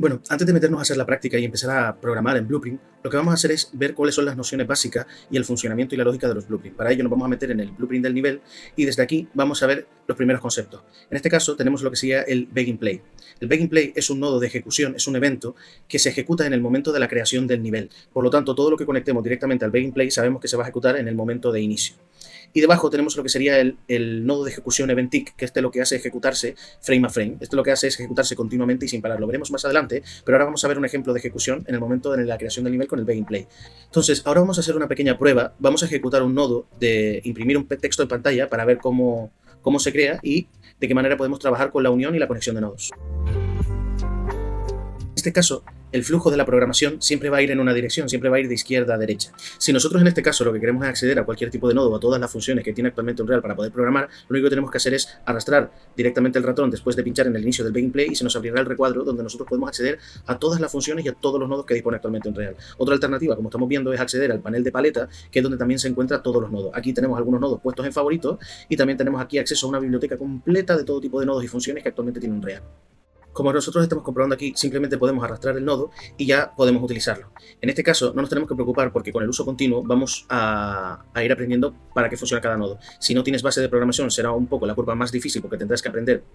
Bueno, antes de meternos a hacer la práctica y empezar a programar en Blueprint, lo que vamos a hacer es ver cuáles son las nociones básicas y el funcionamiento y la lógica de los Blueprints. Para ello nos vamos a meter en el Blueprint del nivel y desde aquí vamos a ver los primeros conceptos. En este caso tenemos lo que sería el Begin Play. El Begin Play es un nodo de ejecución, es un evento que se ejecuta en el momento de la creación del nivel. Por lo tanto, todo lo que conectemos directamente al Begin Play sabemos que se va a ejecutar en el momento de inicio. Y debajo tenemos lo que sería el nodo de ejecución Eventic, que lo que hace es ejecutarse frame a frame. Lo que hace es ejecutarse continuamente y sin parar. Lo veremos más adelante, pero ahora vamos a ver un ejemplo de ejecución en el momento de la creación del nivel con el Begin Play. Entonces, ahora vamos a hacer una pequeña prueba. Vamos a ejecutar un nodo de imprimir un texto en pantalla para ver cómo se crea y de qué manera podemos trabajar con la unión y la conexión de nodos. En este caso, el flujo de la programación siempre va a ir en una dirección, siempre va a ir de izquierda a derecha. Si nosotros en este caso lo que queremos es acceder a cualquier tipo de nodo o a todas las funciones que tiene actualmente Unreal para poder programar, lo único que tenemos que hacer es arrastrar directamente el ratón después de pinchar en el inicio del Begin Play y se nos abrirá el recuadro donde nosotros podemos acceder a todas las funciones y a todos los nodos que dispone actualmente Unreal. Otra alternativa, como estamos viendo, es acceder al panel de paleta, que es donde también se encuentran todos los nodos. Aquí tenemos algunos nodos puestos en favoritos y también tenemos aquí acceso a una biblioteca completa de todo tipo de nodos y funciones que actualmente tiene Unreal. Como nosotros estamos comprobando aquí, simplemente podemos arrastrar el nodo y ya podemos utilizarlo. En este caso no nos tenemos que preocupar porque con el uso continuo vamos a ir aprendiendo para qué funciona cada nodo. Si no tienes base de programación será un poco la curva más difícil porque tendrás que aprender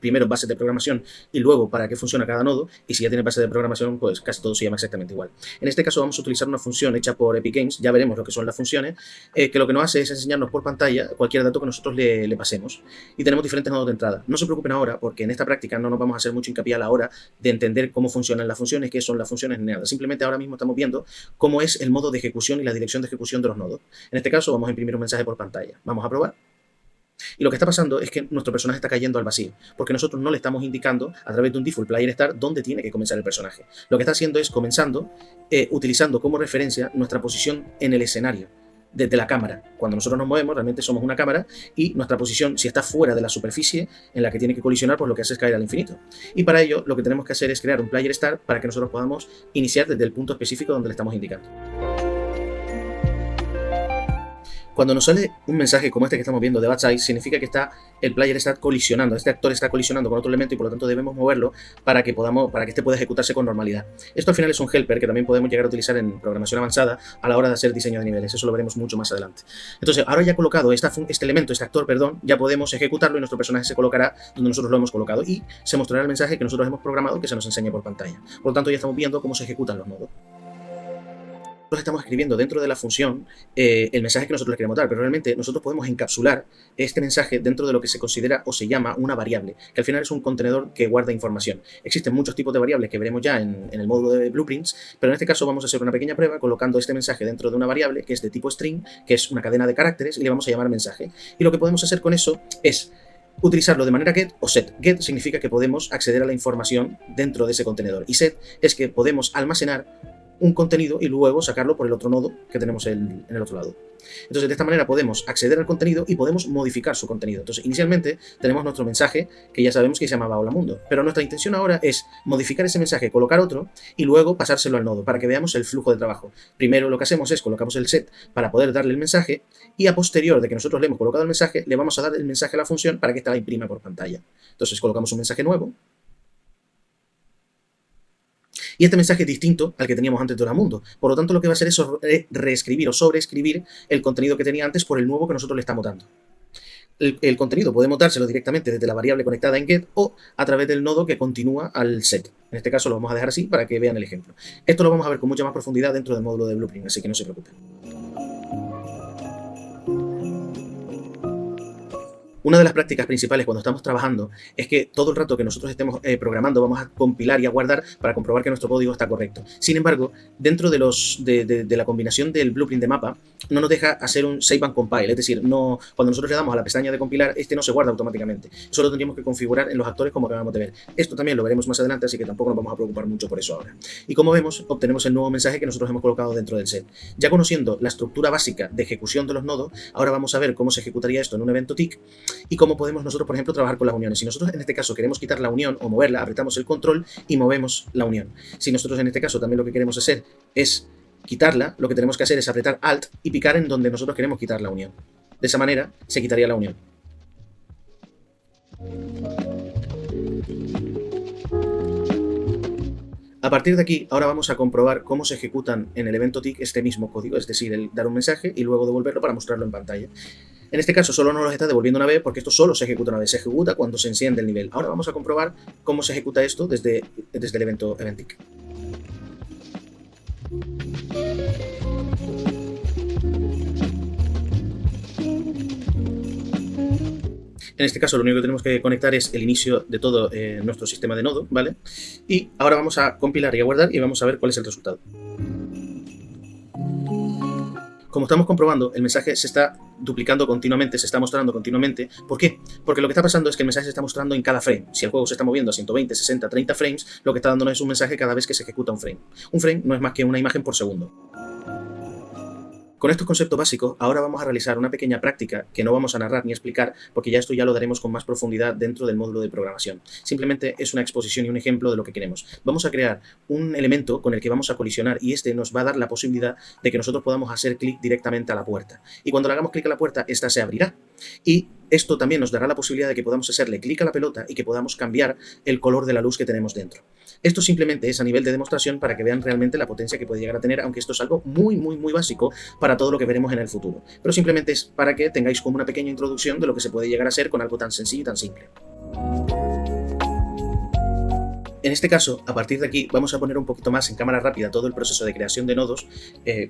primero base de programación y luego para qué funciona cada nodo, y si ya tienes base de programación pues casi todo se llama exactamente igual. En este caso vamos a utilizar una función hecha por Epic Games, ya veremos lo que son las funciones, que lo que nos hace es enseñarnos por pantalla cualquier dato que nosotros le pasemos, y tenemos diferentes nodos de entrada. No se preocupen ahora porque en esta práctica no nos vamos a hacer mucho hincapié a la hora de entender cómo funcionan las funciones, qué son las funciones, ni nada. Simplemente ahora mismo estamos viendo cómo es el modo de ejecución y la dirección de ejecución de los nodos. En este caso vamos a imprimir un mensaje por pantalla. Vamos a probar. Y lo que está pasando es que nuestro personaje está cayendo al vacío, porque nosotros no le estamos indicando a través de un default player start dónde tiene que comenzar el personaje. Lo que está haciendo es comenzando utilizando como referencia nuestra posición en el escenario, desde la cámara. Cuando nosotros nos movemos, realmente somos una cámara y nuestra posición, si está fuera de la superficie en la que tiene que colisionar, pues lo que hace es caer al infinito. Y para ello, lo que tenemos que hacer es crear un player start para que nosotros podamos iniciar desde el punto específico donde le estamos indicando. Cuando nos sale un mensaje como este que estamos viendo de Bad Side, significa que el player está colisionando, este actor está colisionando con otro elemento y por lo tanto debemos moverlo para que este pueda ejecutarse con normalidad. Esto al final es un helper que también podemos llegar a utilizar en programación avanzada a la hora de hacer diseño de niveles, eso lo veremos mucho más adelante. Entonces, ahora ya colocado este actor, ya podemos ejecutarlo y nuestro personaje se colocará donde nosotros lo hemos colocado y se mostrará el mensaje que nosotros hemos programado que se nos enseña por pantalla. Por lo tanto, ya estamos viendo cómo se ejecutan los nodos. Nosotros estamos escribiendo dentro de la función el mensaje que nosotros le queremos dar, pero realmente nosotros podemos encapsular este mensaje dentro de lo que se considera o se llama una variable, que al final es un contenedor que guarda información. Existen muchos tipos de variables que veremos ya en el módulo de Blueprints, pero en este caso vamos a hacer una pequeña prueba colocando este mensaje dentro de una variable que es de tipo string, que es una cadena de caracteres, y le vamos a llamar mensaje. Y lo que podemos hacer con eso es utilizarlo de manera get o set. Get significa que podemos acceder a la información dentro de ese contenedor, y set es que podemos almacenar un contenido y luego sacarlo por el otro nodo que tenemos en el otro lado. Entonces, de esta manera podemos acceder al contenido y podemos modificar su contenido. Entonces, inicialmente tenemos nuestro mensaje que ya sabemos que se llamaba Hola Mundo, pero nuestra intención ahora es modificar ese mensaje, colocar otro y luego pasárselo al nodo para que veamos el flujo de trabajo. Primero lo que hacemos es colocamos el set para poder darle el mensaje y a posterior de que nosotros le hemos colocado el mensaje, le vamos a dar el mensaje a la función para que ésta la imprima por pantalla. Entonces, colocamos un mensaje nuevo. Y este mensaje es distinto al que teníamos antes de Hola Mundo. Por lo tanto, lo que va a hacer es reescribir o sobreescribir el contenido que tenía antes por el nuevo que nosotros le estamos dando. El contenido podemos dárselo directamente desde la variable conectada en get o a través del nodo que continúa al set. En este caso lo vamos a dejar así para que vean el ejemplo. Esto lo vamos a ver con mucha más profundidad dentro del módulo de Blueprint, así que no se preocupen. Una de las prácticas principales cuando estamos trabajando es que todo el rato que nosotros estemos programando vamos a compilar y a guardar para comprobar que nuestro código está correcto. Sin embargo, dentro de la combinación del blueprint de mapa, no nos deja hacer un save and compile, es decir, cuando nosotros le damos a la pestaña de compilar, este no se guarda automáticamente. Solo tendríamos que configurar en los actores como acabamos de ver. Esto también lo veremos más adelante, así que tampoco nos vamos a preocupar mucho por eso ahora. Y como vemos, obtenemos el nuevo mensaje que nosotros hemos colocado dentro del set. Ya conociendo la estructura básica de ejecución de los nodos, ahora vamos a ver cómo se ejecutaría esto en un evento tick y cómo podemos nosotros, por ejemplo, trabajar con las uniones. Si nosotros en este caso queremos quitar la unión o moverla, apretamos el control y movemos la unión. Si nosotros en este caso también lo que queremos hacer es quitarla, lo que tenemos que hacer es apretar Alt y picar en donde nosotros queremos quitar la unión. De esa manera se quitaría la unión. A partir de aquí, ahora vamos a comprobar cómo se ejecutan en el evento tick este mismo código, es decir, el dar un mensaje y luego devolverlo para mostrarlo en pantalla. En este caso solo nos lo está devolviendo una vez porque esto solo se ejecuta una vez, se ejecuta cuando se enciende el nivel. Ahora vamos a comprobar cómo se ejecuta esto desde el evento tick. En este caso lo único que tenemos que conectar es el inicio de todo nuestro sistema de nodo, ¿vale? Y ahora vamos a compilar y a guardar y vamos a ver cuál es el resultado. Como estamos comprobando, el mensaje se está duplicando continuamente, se está mostrando continuamente. ¿Por qué? Porque lo que está pasando es que el mensaje se está mostrando en cada frame. Si el juego se está moviendo a 120, 60, 30 frames, lo que está dándonos es un mensaje cada vez que se ejecuta un frame. Un frame no es más que una imagen por segundo. Con estos conceptos básicos, ahora vamos a realizar una pequeña práctica que no vamos a narrar ni explicar, porque ya esto ya lo daremos con más profundidad dentro del módulo de programación. Simplemente es una exposición y un ejemplo de lo que queremos. Vamos a crear un elemento con el que vamos a colisionar y este nos va a dar la posibilidad de que nosotros podamos hacer clic directamente a la puerta. Y cuando le hagamos clic a la puerta, esta se abrirá. Y esto también nos dará la posibilidad de que podamos hacerle clic a la pelota y que podamos cambiar el color de la luz que tenemos dentro. Esto simplemente es a nivel de demostración para que vean realmente la potencia que puede llegar a tener, aunque esto es algo muy básico para todo lo que veremos en el futuro. Pero simplemente es para que tengáis como una pequeña introducción de lo que se puede llegar a ser con algo tan sencillo y tan simple. En este caso, a partir de aquí, vamos a poner un poquito más en cámara rápida todo el proceso de creación de nodos.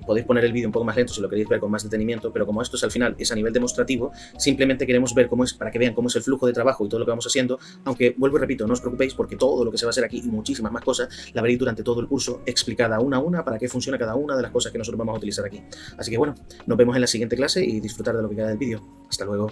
Podéis poner el vídeo un poco más lento si lo queréis ver con más detenimiento, pero como esto es al final, es a nivel demostrativo, simplemente queremos ver cómo es, para que vean cómo es el flujo de trabajo y todo lo que vamos haciendo, aunque vuelvo y repito, no os preocupéis porque todo lo que se va a hacer aquí y muchísimas más cosas, la veréis durante todo el curso explicada una a una para qué funciona cada una de las cosas que nosotros vamos a utilizar aquí. Así que bueno, nos vemos en la siguiente clase y disfrutar de lo que queda del vídeo. Hasta luego.